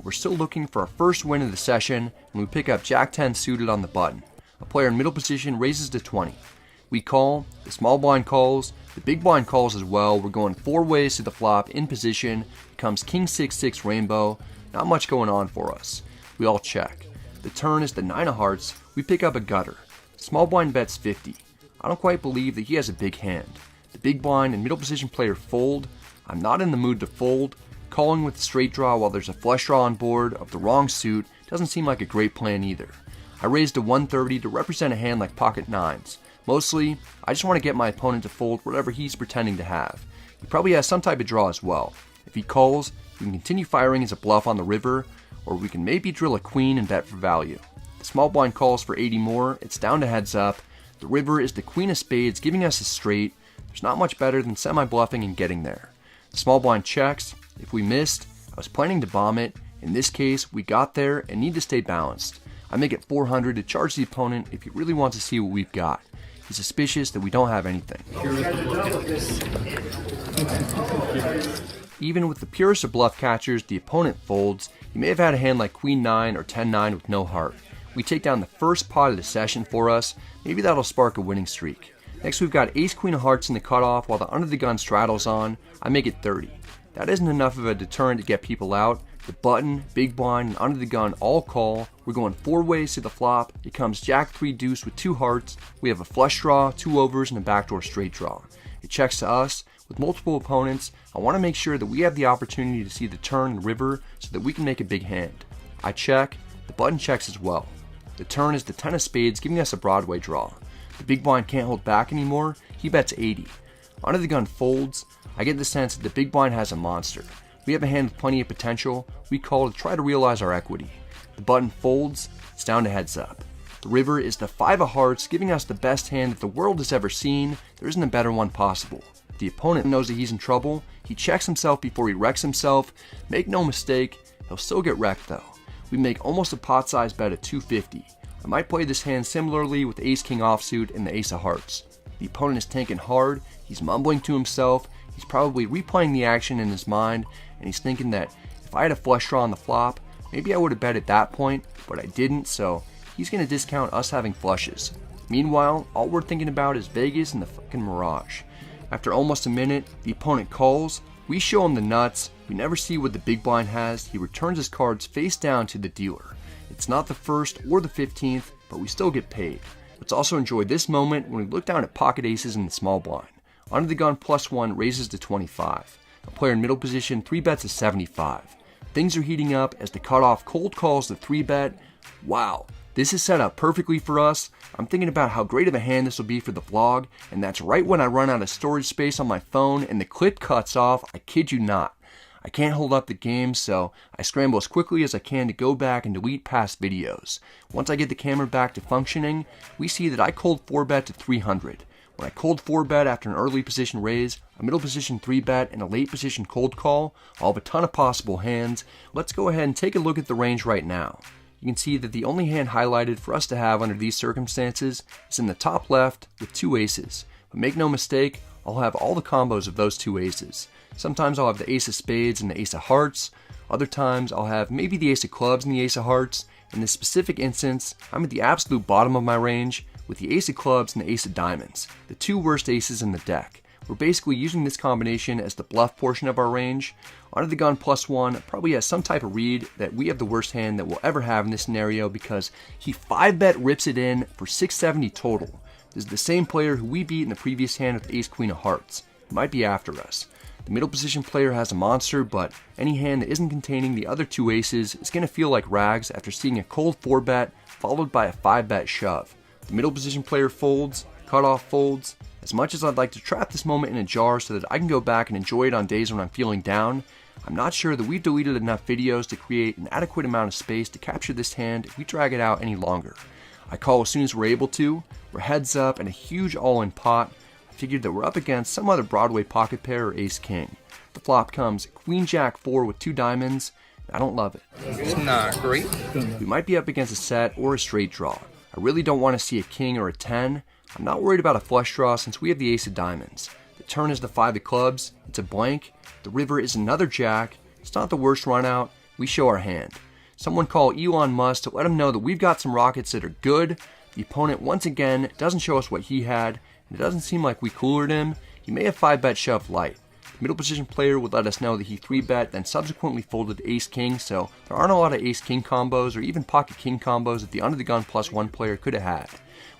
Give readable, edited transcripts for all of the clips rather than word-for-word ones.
We're still looking for our first win of the session, and we pick up Jack 10 suited on the button. A player in middle position raises to 20. We call, the small blind calls, the big blind calls as well. We're going 4 ways to the flop in position. It comes King 6-6 rainbow. Not much going on for us. We all check. The turn is the 9 of hearts. We pick up a gutter. Small blind bets 50. I don't quite believe that he has a big hand. The big blind and middle position player fold. I'm not in the mood to fold. Calling with the straight draw while there's a flush draw on board of the wrong suit doesn't seem like a great plan either. I raised to 130 to represent a hand like pocket nines. Mostly, I just want to get my opponent to fold whatever he's pretending to have. He probably has some type of draw as well. If he calls, we can continue firing as a bluff on the river, or we can maybe drill a queen and bet for value. The small blind calls for 80 more, it's down to heads up. The river is the queen of spades giving us a straight. There's not much better than semi-bluffing and getting there. The small blind checks. If we missed, I was planning to bomb it. In this case, we got there and need to stay balanced. I make it 400 to charge the opponent if he really wants to see what we've got. He's suspicious that we don't have anything. Even with the purest of bluff catchers, the opponent folds. He may have had a hand like queen 9 or 10-9 with no heart. We take down the first pot of the session for us. Maybe that'll spark a winning streak. Next we've got ace queen of hearts in the cutoff while the under the gun straddles on. I make it 30. That isn't enough of a deterrent to get people out. The button, big blind, and under the gun all call. We're going 4 ways to the flop. It comes Jack 3 deuce with 2 hearts. We have a flush draw, 2 overs, and a backdoor straight draw. It checks to us. With multiple opponents, I want to make sure that we have the opportunity to see the turn and river so that we can make a big hand. I check. The button checks as well. The turn is the 10 of spades giving us a Broadway draw. The big blind can't hold back anymore. He bets 80. Under the gun folds. I get the sense that the big blind has a monster. We have a hand with plenty of potential. We call to try to realize our equity. The button folds. It's down to heads up. The river is the 5 of hearts, giving us the best hand that the world has ever seen. There isn't a better one possible. The opponent knows that he's in trouble. He checks himself before he wrecks himself. Make no mistake, he'll still get wrecked though. We make almost a pot-sized bet at 250. I might play this hand similarly with ace-king offsuit and the ace of hearts. The opponent is tanking hard. He's mumbling to himself. He's probably replaying the action in his mind, and he's thinking that if I had a flush draw on the flop, maybe I would have bet at that point, but I didn't, so he's going to discount us having flushes. Meanwhile, all we're thinking about is Vegas and the fucking Mirage. After almost a minute, the opponent calls. We show him the nuts. We never see what the big blind has. He returns his cards face down to the dealer. It's not the 1st or the 15th, but we still get paid. Let's also enjoy this moment when we look down at pocket aces in the small blind. Under the gun +1 raises to 25. A player in middle position 3 bets to 75. Things are heating up as the cutoff cold calls the 3 bet. Wow, this is set up perfectly for us. I'm thinking about how great of a hand this will be for the vlog, and that's right when I run out of storage space on my phone and the clip cuts off. I kid you not. I can't hold up the game, so I scramble as quickly as I can to go back and delete past videos. Once I get the camera back to functioning, we see that I cold 4 bet to 300. When I cold 4 bet after an early position raise, a middle position 3 bet, and a late position cold call, I'll have a ton of possible hands. Let's go ahead and take a look at the range right now. You can see that the only hand highlighted for us to have under these circumstances is in the top left with 2 aces. But make no mistake, I'll have all the combos of those 2 aces. Sometimes I'll have the ace of spades and the ace of hearts. Other times I'll have maybe the ace of clubs and the ace of hearts. In this specific instance, I'm at the absolute bottom of my range with the ace of clubs and the ace of diamonds, the 2 worst aces in the deck. We're basically using this combination as the bluff portion of our range. Under the gun +1 probably has some type of read that we have the worst hand that we'll ever have in this scenario because he 5-bet rips it in for 670 total. This is the same player who we beat in the previous hand with ace queen of hearts. He might be after us. The middle position player has a monster, but any hand that isn't containing the other 2 aces is going to feel like rags after seeing a cold 4-bet followed by a 5-bet shove. The middle position player folds, cutoff folds. As much as I'd like to trap this moment in a jar so that I can go back and enjoy it on days when I'm feeling down, I'm not sure that we've deleted enough videos to create an adequate amount of space to capture this hand if we drag it out any longer. I call as soon as we're able to. We're heads up and a huge all-in pot. I figured that we're up against some other Broadway pocket pair or ace-king. The flop comes queen jack 4 with 2 diamonds. I don't love it. It's not great. We might be up against a set or a straight draw. I really don't want to see a king or a 10. I'm not worried about a flush draw since we have the ace of diamonds. The turn is the 5 of clubs. It's a blank. The river is another jack. It's not the worst run out. We show our hand. Someone call Elon Musk to let him know that we've got some rockets that are good. The opponent once again doesn't show us what he had, and it doesn't seem like we coolered him. He may have 5-bet shoved light. The middle position player would let us know that he 3-bet, then subsequently folded ace-king, so there aren't a lot of ace-king combos or even pocket-king combos that the under-the-gun +1 player could have had.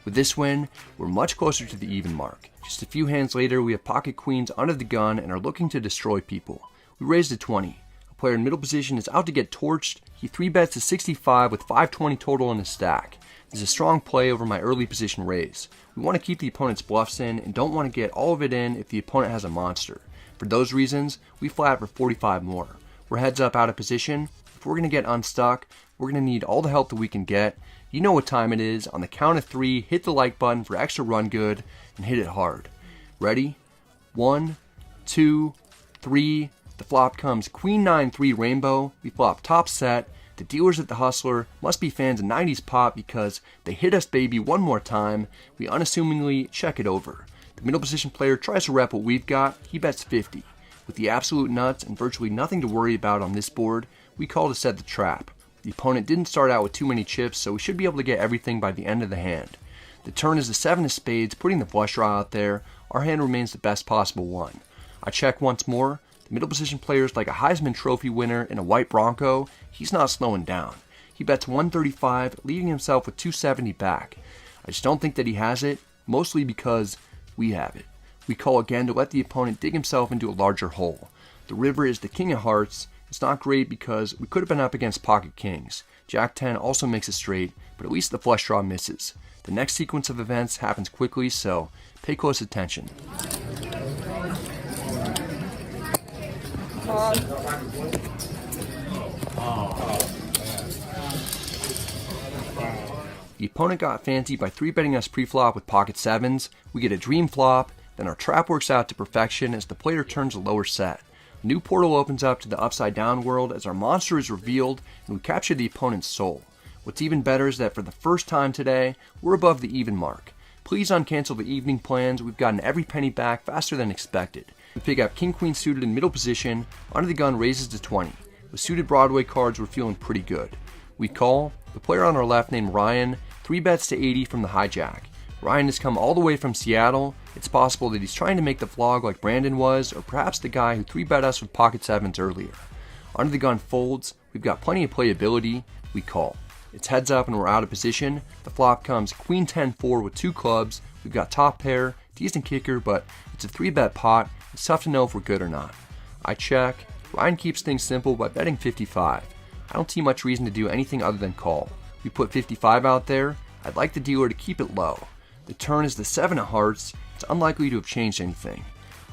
With this win, we're much closer to the even mark. Just a few hands later, we have pocket queens under the gun and are looking to destroy people. We raised to 20. A player in middle position is out to get torched. He 3-bets to 65 with 520 total in his stack. This is a strong play over my early position raise. We want to keep the opponent's bluffs in and don't want to get all of it in if the opponent has a monster. For those reasons, we flat for 45 more. We're heads up out of position. If we're going to get unstuck, we're going to need all the help that we can get. You know what time it is. On the count of 3, hit the like button for extra run good and hit it hard. Ready? 1, 2, 3. The flop comes Queen 9-3 rainbow. We flop top set. The dealers at the Hustler must be fans of 90s pop because they hit us baby one more time. We unassumingly check it over. The middle position player tries to rep what we've got. He bets 50. With the absolute nuts and virtually nothing to worry about on this board, we call to set the trap. The opponent didn't start out with too many chips, so we should be able to get everything by the end of the hand. The turn is the 7 of spades, putting the flush draw out there. Our hand remains the best possible one. I check once more. The middle position player is like a Heisman Trophy winner in a white Bronco. He's not slowing down. He bets 135, leaving himself with 270 back. I just don't think that he has it, mostly because we have it. We call again to let the opponent dig himself into a larger hole. The river is the king of hearts. It's not great because we could have been up against pocket kings. Jack 10 also makes it straight, but at least the flush draw misses. The next sequence of events happens quickly, so pay close attention. The opponent got fancy by 3-betting us pre-flop with pocket 7s. We get a dream flop, then our trap works out to perfection as the player turns a lower set. A new portal opens up to the upside down world as our monster is revealed and we capture the opponent's soul. What's even better is that for the first time today, we're above the even mark. Please uncancel the evening plans. We've gotten every penny back faster than expected. We pick up King-Queen suited in middle position. Under the gun raises to 20. With suited Broadway cards, we're feeling pretty good. We call. The player on our left named Ryan 3-bets to 80 from the hijack. Ryan has come all the way from Seattle. It's possible that he's trying to make the vlog like Brandon was, or perhaps the guy who 3-bet us with pocket 7s earlier. Under the gun folds. We've got plenty of playability. We call. It's heads up and we're out of position. The flop comes Queen 10-4 with 2 clubs. We've got top pair, decent kicker, but it's a 3-bet pot. It's tough to know if we're good or not. I check. Ryan keeps things simple by betting 55. I don't see much reason to do anything other than call. We put 55 out there. I'd like the dealer to keep it low. The turn is the 7 of hearts. It's unlikely to have changed anything.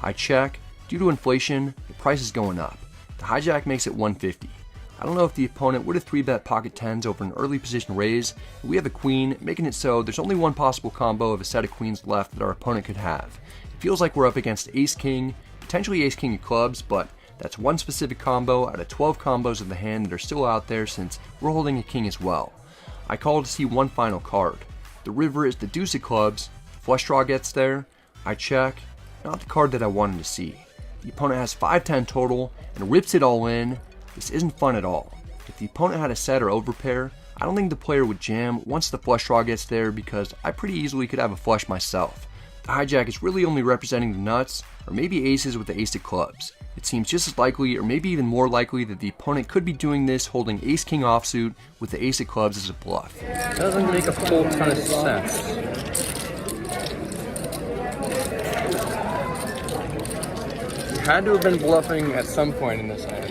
I check. Due to inflation, the price is going up. The hijack makes it 150. I don't know if the opponent would have 3-bet pocket 10s over an early position raise. We have a queen, making it so there's only one possible combo of a set of queens left that our opponent could have. It feels like we're up against ace-king, potentially ace-king of clubs, but that's one specific combo out of 12 combos of the hand that are still out there since we're holding a king as well. I call to see one final card. The river is the deuce of clubs. Flush draw gets there. I check. Not the card that I wanted to see. The opponent has 5-10 total and rips it all in. This isn't fun at all. If the opponent had a set or overpair, I don't think the player would jam once the flush draw gets there because I pretty easily could have a flush myself. The hijack is really only representing the nuts, or maybe aces with the ace of clubs. It seems just as likely, or maybe even more likely, that the opponent could be doing this holding ace-king offsuit with the ace of clubs as a bluff. Doesn't make a full ton of sense. Had to have been bluffing at some point in this hand.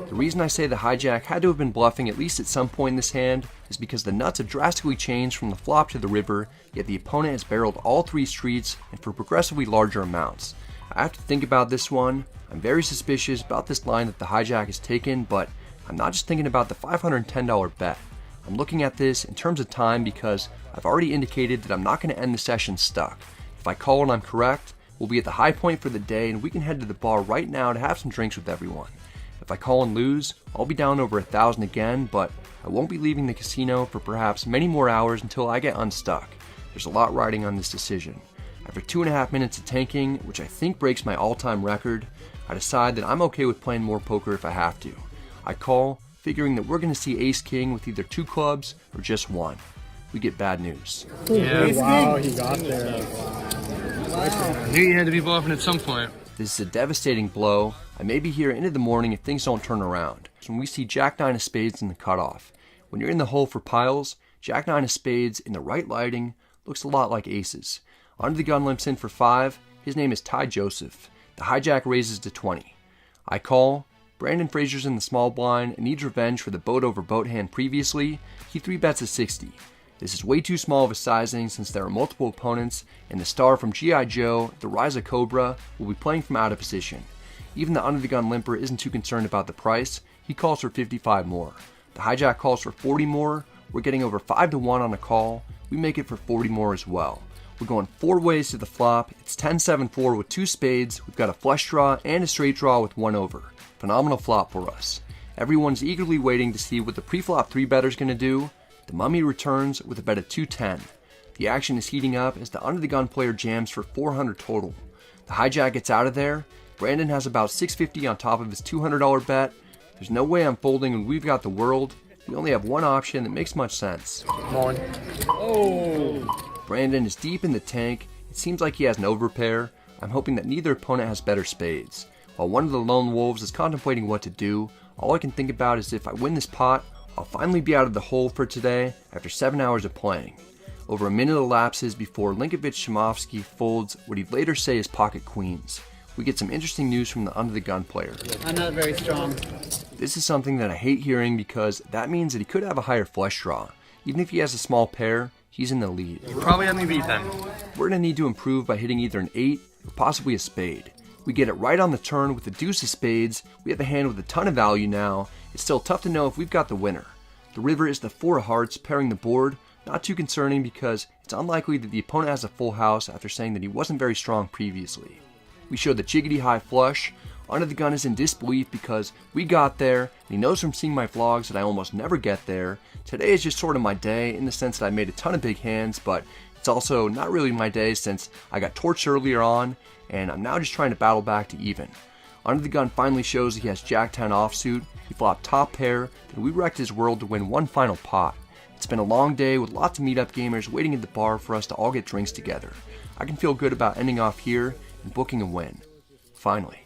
The reason I say the hijack had to have been bluffing at least at some point in this hand is because the nuts have drastically changed from the flop to the river, yet the opponent has barreled all 3 streets and for progressively larger amounts. I have to think about this one. I'm very suspicious about this line that the hijack has taken, but I'm not just thinking about the $510 bet. I'm looking at this in terms of time because I've already indicated that I'm not going to end the session stuck. If I call and I'm correct, we'll be at the high point for the day and we can head to the bar right now to have some drinks with everyone. If I call and lose, I'll be down over 1,000 again, but I won't be leaving the casino for perhaps many more hours until I get unstuck. There's a lot riding on this decision. After 2.5 minutes of tanking, which I think breaks my all-time record, I decide that I'm okay with playing more poker if I have to. I call, figuring that we're going to see ace-king with either 2 clubs or just 1. We get bad news. Yeah. Wow, he got there. I knew you had to be bluffing at some point. This is a devastating blow. I may be here into the morning if things don't turn around. When we see Jack-9 of spades in the cutoff. When you're in the hole for piles, Jack-9 of spades in the right lighting looks a lot like aces. Under the gun limps in for 5. His name is Ty Joseph. The hijack raises to 20. I call. Brandon Fraser's in the small blind and needs revenge for the boat over boat hand previously. He 3-bets a 60. This is way too small of a sizing since there are multiple opponents, and the star from G.I. Joe, the Rise of Cobra, will be playing from out of position. Even the under the gun limper isn't too concerned about the price. He calls for 55 more. The hijack calls for 40 more. We're getting over 5 to 1 on a call. We make it for 40 more as well. We're going 4 ways to the flop. It's 10-7-4 with 2 spades. We've got a flush draw and a straight draw with 1 over. Phenomenal flop for us. Everyone's eagerly waiting to see what the pre-flop 3-better's going to do. The mummy returns with a bet of 210. The action is heating up as the under the gun player jams for 400 total. The hijack gets out of there. Brandon has about 650 on top of his $200 bet. There's no way I'm folding when we've got the world. We only have one option that makes much sense. Come on. Oh! Brandon is deep in the tank. It seems like he has an overpair. I'm hoping that neither opponent has better spades. While one of the lone wolves is contemplating what to do, all I can think about is if I win this pot, I'll finally be out of the hole for today after 7 hours of playing. Over a minute elapses before Linkovic-Shamovsky folds what he'd later say is pocket queens. We get some interesting news from the under the gun player. I'm not very strong. This is something that I hate hearing because that means that he could have a higher flush draw. Even if he has a small pair, he's in the lead. You probably had me beat then. We're going to need to improve by hitting either an 8 or possibly a spade. We get it right on the turn with the deuce of spades. We have a hand with a ton of value now. It's still tough to know if we've got the winner. The river is the 4 of hearts pairing the board. Not too concerning because it's unlikely that the opponent has a full house after saying that he wasn't very strong previously. We show the jiggity high flush. Under the gun is in disbelief because we got there, and he knows from seeing my vlogs that I almost never get there. Today is just sort of my day in the sense that I made a ton of big hands, but it's also not really my day since I got torched earlier on, and I'm now just trying to battle back to even. Under the gun finally shows he has Jack-10 offsuit. He flopped top pair, and we wrecked his world to win one final pot. It's been a long day with lots of meetup gamers waiting at the bar for us to all get drinks together. I can feel good about ending off here and booking a win. Finally.